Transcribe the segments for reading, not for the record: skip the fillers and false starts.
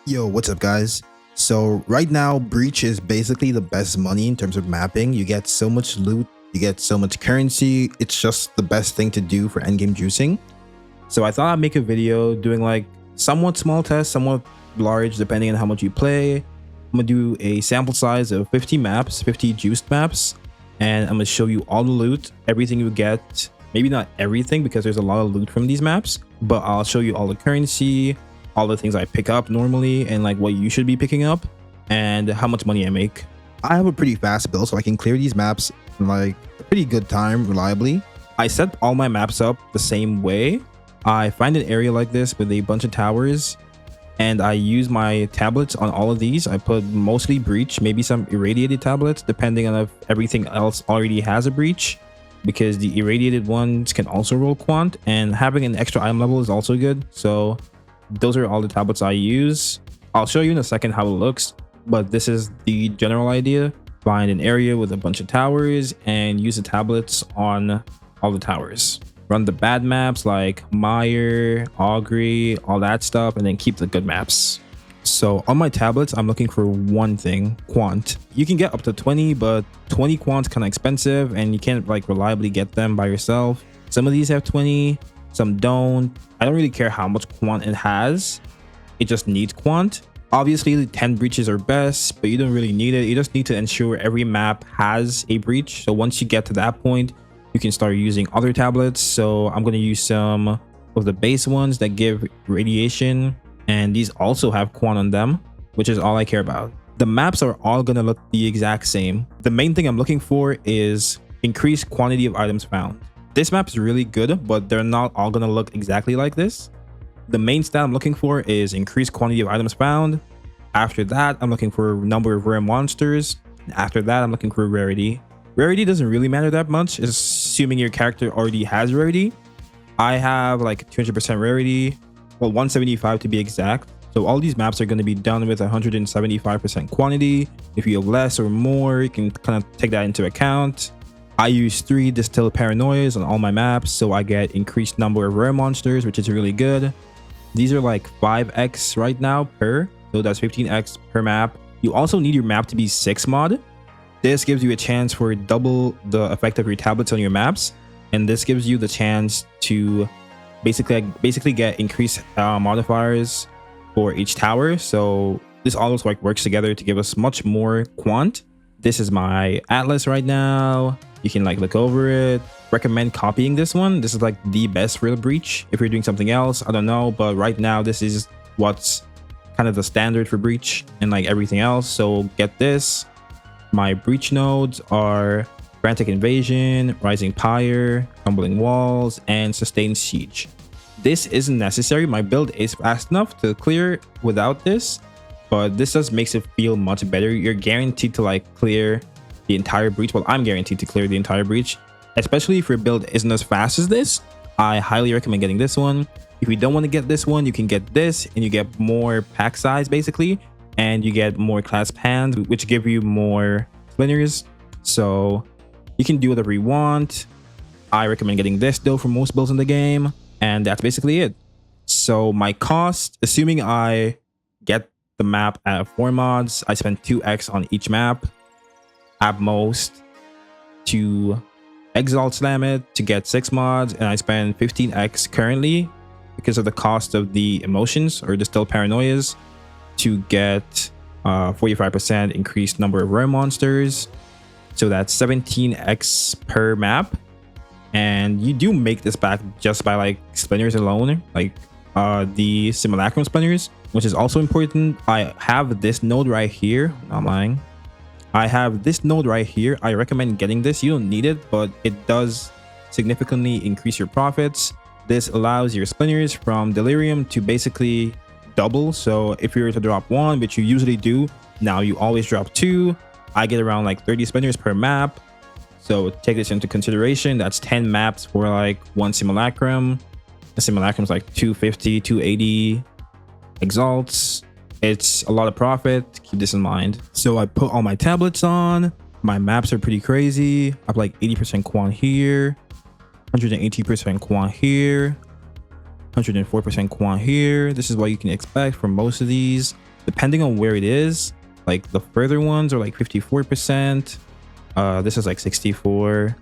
Yo, what's up guys? So right now, Breach is basically the best money in terms of mapping. You get so much loot, you get so much currency. It's just the best thing to do for endgame juicing. So I thought I'd make a video doing like somewhat small tests, somewhat large, depending on how much you play. I'm gonna do a sample size of 50 maps, 50 juiced maps, and I'm gonna show you all the loot, everything you get. Maybe not everything because there's a lot of loot from these maps, but I'll show you all the currency, all the things I pick up normally, and like what you should be picking up, and how much money I make. I have a pretty fast build, so I can clear these maps in like a pretty good time reliably. I set all my maps up the same way. I find an area like this with a bunch of towers, and I use my tablets on all of these. I put mostly breach, maybe some irradiated tablets, depending on if everything else already has a breach, because the irradiated ones can also roll quant, and having an extra item level is also good. So those are all the tablets I use. I'll show you in a second how it looks, but this is the general idea. Find an area with a bunch of towers and use the tablets on all the towers. Run the bad maps like Mire, Augury, all that stuff, and then keep the good maps. So on my tablets, I'm looking for one thing, quant. You can get up to 20, but 20 quant's kind of expensive and you can't like reliably get them by yourself. Some of these have 20, some don't. I don't really care how much quant it has. It just needs quant. Obviously, 10 breaches are best, but you don't really need it. You just need to ensure every map has a breach. So once you get to that point, you can start using other tablets. So I'm going to use some of the base ones that give radiation, and these also have quant on them, which is all I care about. The maps are all going to look the exact same. The main thing I'm looking for is increased quantity of items found. This map is really good, but they're not all going to look exactly like this. The main stat I'm looking for is increased quantity of items found. After that, I'm looking for number of rare monsters. After that, I'm looking for rarity. Rarity doesn't really matter that much, assuming your character already has rarity. I have like 200% rarity, well 175 to be exact. So all these maps are going to be done with 175% quantity. If you have less or more, you can kind of take that into account. I use 3 distilled paranoias on all my maps, so I get increased number of rare monsters, which is really good. These are like 5x right now per, so that's 15x per map. You also need your map to be 6 mod. This gives you a chance for double the effect of your tablets on your maps, and this gives you the chance to basically get increased modifiers for each tower. So this all like works together to give us much more quant. This is my atlas right now. You can like look over it. Recommend copying this one. This is like the best for the breach. If you're doing something else, I don't know, but right now this is what's kind of the standard for breach and like everything else. So get this. My breach nodes are Frantic Invasion, Rising Pyre, Crumbling Walls, and Sustained Siege. This isn't necessary. My build is fast enough to clear without this, but this just makes it feel much better. You're guaranteed to like clear the entire breach. Well, I'm guaranteed to clear the entire breach, especially if your build isn't as fast as this. I highly recommend getting this one. If you don't want to get this one, you can get this, and you get more pack size basically, and you get more class pans, which give you more splinters. So you can do whatever you want. I recommend getting this though for most builds in the game, and that's basically it. So my cost, assuming I get the map at 4 mods, I spend 2x on each map at most. To Exile slam it to get 6 mods, and I spend 15x currently because of the cost of the emotions or distilled paranoias to get 45% increased number of rare monsters. So that's 17x per map, and you do make this back just by like splinters alone, like the simulacrum splinters, which is also important. I have this node right here. Not lying. I have this node right here. I recommend getting this. You don't need it, but it does significantly increase your profits. This allows your splinters from delirium to basically double. So if you were to drop 1, which you usually do, now you always drop 2. I get around like 30 splinters per map. So take this into consideration. That's 10 maps for like 1 simulacrum. The simulacrum is like 250, 280 exalts. It's a lot of profit. Keep this in mind. So I put all my tablets on. My maps are pretty crazy. I have like 80% quant here, 180% quant here, 104% quant here. This is what you can expect from most of these. depending on where it is. Like the further ones are like 54%. This is like 64.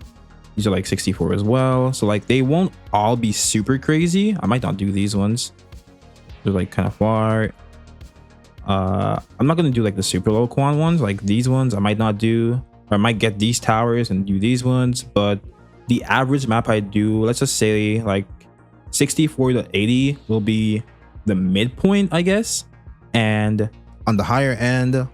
These are like 64 as well. So like they won't all be super crazy. I might not do these ones. They're like kind of far. I'm not gonna do like the super low quant ones. Like these ones I might not do. Or I might get these towers and do these ones. But the average map I do, let's just say like 64 to 80 will be the midpoint, I guess. And on the higher end,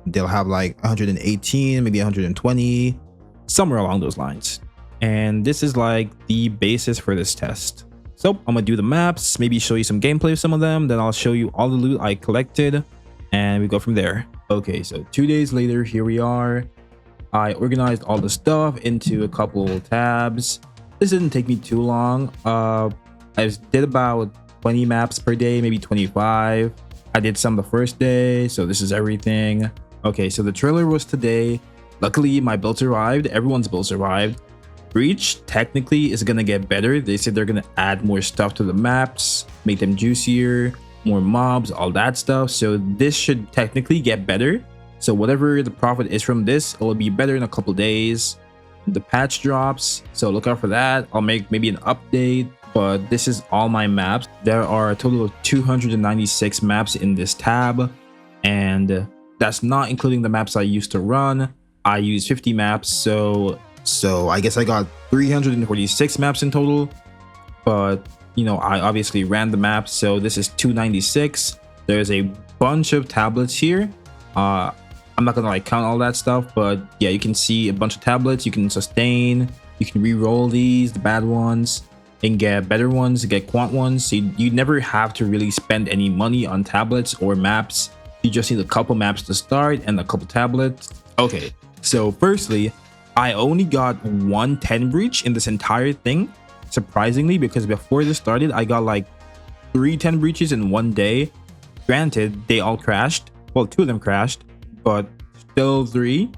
they'll have like 118, maybe 120, somewhere along those lines. And this is like the basis for this test. So I'm gonna do the maps, maybe show you some gameplay of some of them, then I'll show you all the loot I collected, and we go from there. Okay, so 2 days later, here we are. I organized all the stuff into a couple tabs. This didn't take me too long. I did about 20 maps per day, maybe 25. I did some the first day, so this is everything. Okay, so the trailer was today. Luckily, my builds arrived. Everyone's builds arrived. Breach technically is gonna get better. They said they're gonna add more stuff to the maps, make them juicier, more mobs, all that stuff. So this should technically get better. So whatever the profit is from this, it will be better in a couple days. The patch drops, so look out for that. I'll make maybe an update, but this is all my maps. There are a total of 296 maps in this tab, and that's not including the maps I used to run. I use 50 maps, so I guess I got 346 maps in total. But you know, I obviously ran the maps, so this is 296. There's a bunch of tablets here. I'm not gonna like count all that stuff, but yeah, you can see a bunch of tablets. You can sustain, you can re-roll these, the bad ones, and get better ones, get quant ones. So you never have to really spend any money on tablets or maps. You just need a couple maps to start and a couple tablets. Okay, so firstly, I only got 110 breach in this entire thing, surprisingly, because before this started, I got like 3 10 breaches in one day. Granted, they all crashed. Well, 2 of them crashed, but still 3.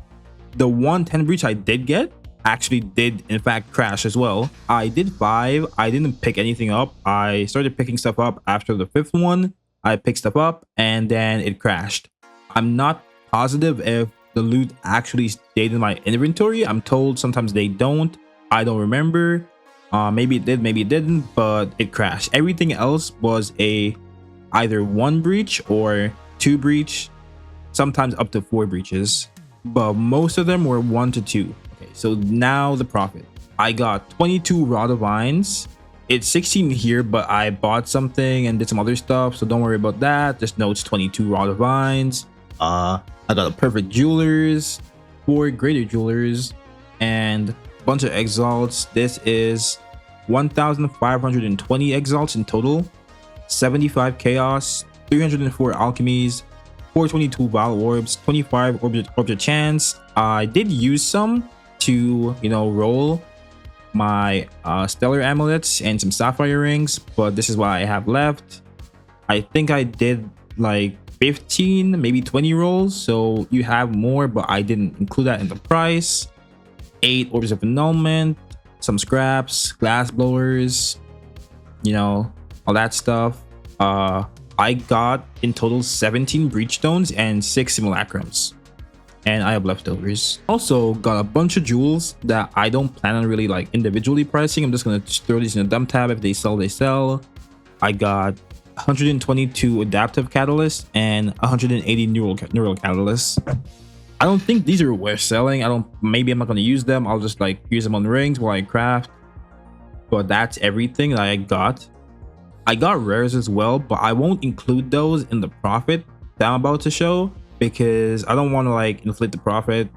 The 110 breach I did get actually did in fact crash as well. I did 5. I didn't pick anything up. I started picking stuff up after the 5th one. I picked stuff up and then it crashed. I'm not positive if the loot actually stayed in my inventory. I'm told sometimes they don't. I don't remember. Maybe it did, maybe it didn't, but it crashed. Everything else was either 1 breach or 2 breach, sometimes up to 4 breaches, but most of them were 1 to 2. Okay, so now the profit. I got 22 raw divines. It's 16 here, but I bought something and did some other stuff, so don't worry about that. Just know it's 22 raw divines. I got a perfect jewelers, 4 greater jewelers, and a bunch of exalts. This is 1,520 exalts in total, 75 chaos, 304 alchemies, 422 Val orbs, 25 orbit chance. I did use some to, you know, roll my stellar amulets and some sapphire rings, but this is what I have left. I think I did like 15, maybe 20 rolls, so you have more, but I didn't include that in the price. 8 orbs of annulment, some scraps, glass blowers, you know, all that stuff. I got in total 17 breach stones and 6 simulacrums, and I have leftovers. Also got a bunch of jewels that I don't plan on really like individually pricing. I'm just gonna throw these in a dump tab. If they sell, they sell. I got 122 adaptive catalysts and 180 neural catalysts. I don't think these are worth selling. Maybe I'm not going to use them. I'll just like use them on rings while I craft. But that's everything that I got. I got rares as well, but I won't include those in the profit that I'm about to show because I don't want to like inflate the profit.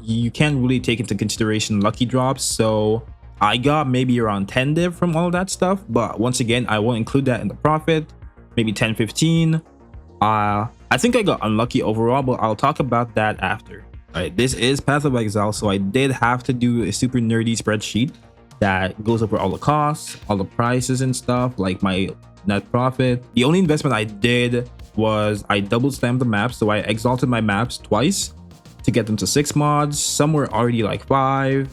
You can't really take into consideration lucky drops, so I got maybe around 10 div from all of that stuff, but once again, I won't include that in the profit. Maybe 10, 15. I think I got unlucky overall, but I'll talk about that after. All right, this is Path of Exile, so I did have to do a super nerdy spreadsheet that goes over all the costs, all the prices and stuff, like my net profit. The only investment I did was I double stamped the maps, so I exalted my maps twice to get them to 6 mods. Some were already like 5.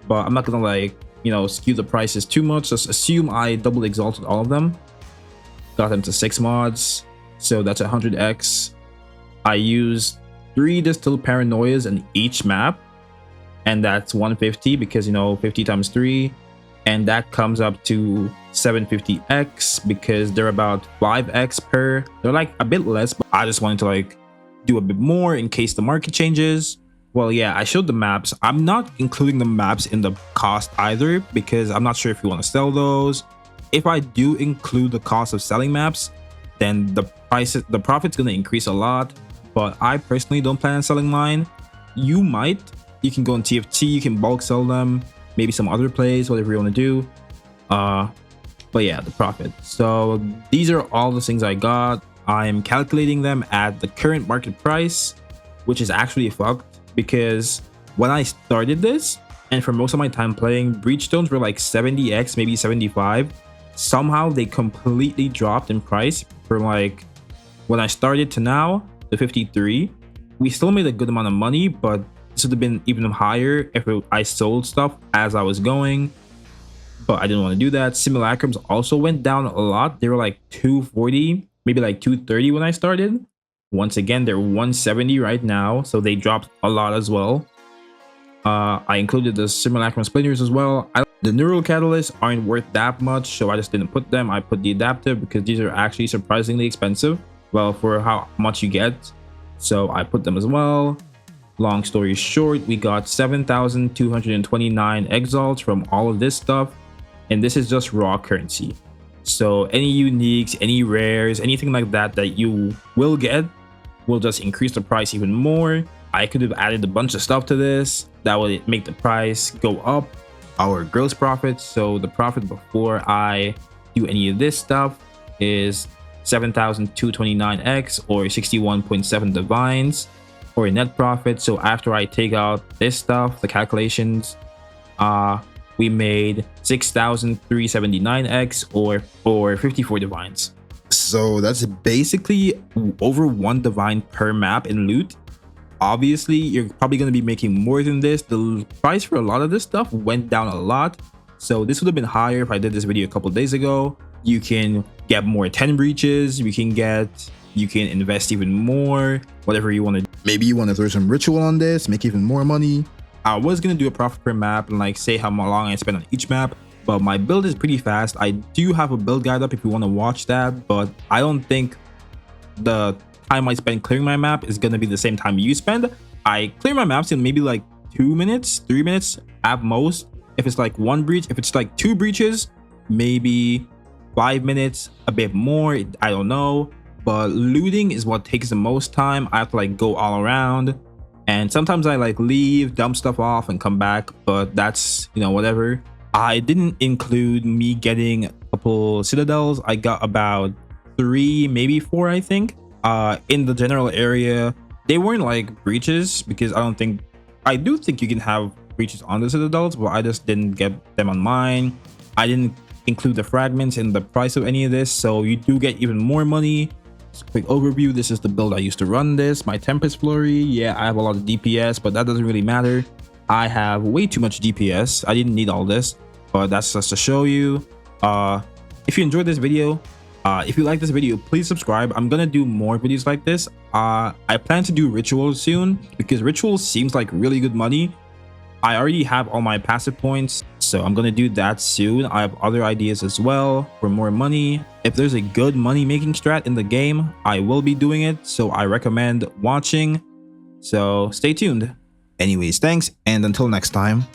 But I'm not gonna like, you know, skew the prices too much. Just assume I double exalted all of them, got them to 6 mods. so that's 100x. I used 3 distilled paranoias in each map, and that's 150 because, you know, 50 times 3, and that comes up to 750x because they're about 5x per. They're like a bit less, but I just wanted to like do a bit more in case the market changes. Well, yeah, I showed the maps. I'm not including the maps in the cost either because I'm not sure if you want to sell those. If I do include the cost of selling maps, then the profit's going to increase a lot, but I personally don't plan on selling mine. You might. You can go on TFT, you can bulk sell them, maybe some other plays, whatever you want to do. But yeah, the profit. So these are all the things I got. I'm calculating them at the current market price, which is actually fucked because when I started this, and for most of my time playing, Breachstones were like 70x, maybe 75. Somehow they completely dropped in price from like when I started to now, the 53. We still made a good amount of money, but this would have been even higher if I sold stuff as I was going, but I didn't want to do that. Simulacrums also went down a lot. They were like 240, maybe like 230 when I started. Once again, they're 170 right now, so they dropped a lot as well. I included the simulacrum splinters as well. The neural catalysts aren't worth that much, so I just didn't put them. I put the adaptive because these are actually surprisingly expensive, well, for how much you get, so I put them as well. Long story short, we got 7,229 exalts from all of this stuff, and this is just raw currency. So any uniques, any rares, anything like that that you will get will just increase the price even more. I could have added a bunch of stuff to this that would make the price go up. Our gross profit, so the profit before I do any of this stuff, is 7,229x or 61.7 divines. For a net profit, so after I take out this stuff, the calculations, we made 6,379x or 54 divines. So that's basically over 1 divine per map in loot. Obviously, you're probably going to be making more than this. The price for a lot of this stuff went down a lot, so this would have been higher if I did this video a couple of days ago. You can get more 10 breaches. You can invest even more, whatever you want to do. Maybe you want to throw some ritual on this, make even more money. I was going to do a profit per map and like say how long I spent on each map, but my build is pretty fast. I do have a build guide up if you want to watch that, but I don't think the time I spend clearing my map is going to be the same time you spend. I clear my maps in maybe like 2 minutes, 3 minutes at most. If it's like 1 breach, if it's like 2 breaches, maybe 5 minutes, a bit more, I don't know. But looting is what takes the most time. I have to like go all around, and sometimes I like leave, dump stuff off and come back, but that's, you know, whatever. I didn't include me getting a couple citadels. I got about 3, maybe 4, I think, in the general area. They weren't like breaches because I do think you can have breaches on the citadels, but I just didn't get them on mine. I didn't include the fragments in the price of any of this, so you do get even more money. Just a quick overview, this is the build I used to run this. My Tempest Flurry, yeah, I have a lot of DPS, but that doesn't really matter. I have way too much DPS. I didn't need all this, but that's just to show you. If you enjoyed this video, if you like this video, please subscribe. I'm gonna do more videos like this. I plan to do rituals soon because rituals seems like really good money. I already have all my passive points, so I'm gonna do that soon. I have other ideas as well for more money. If there's a good money making strat in the game, I will be doing it, so I recommend watching. So stay tuned. Anyways, thanks, and until next time.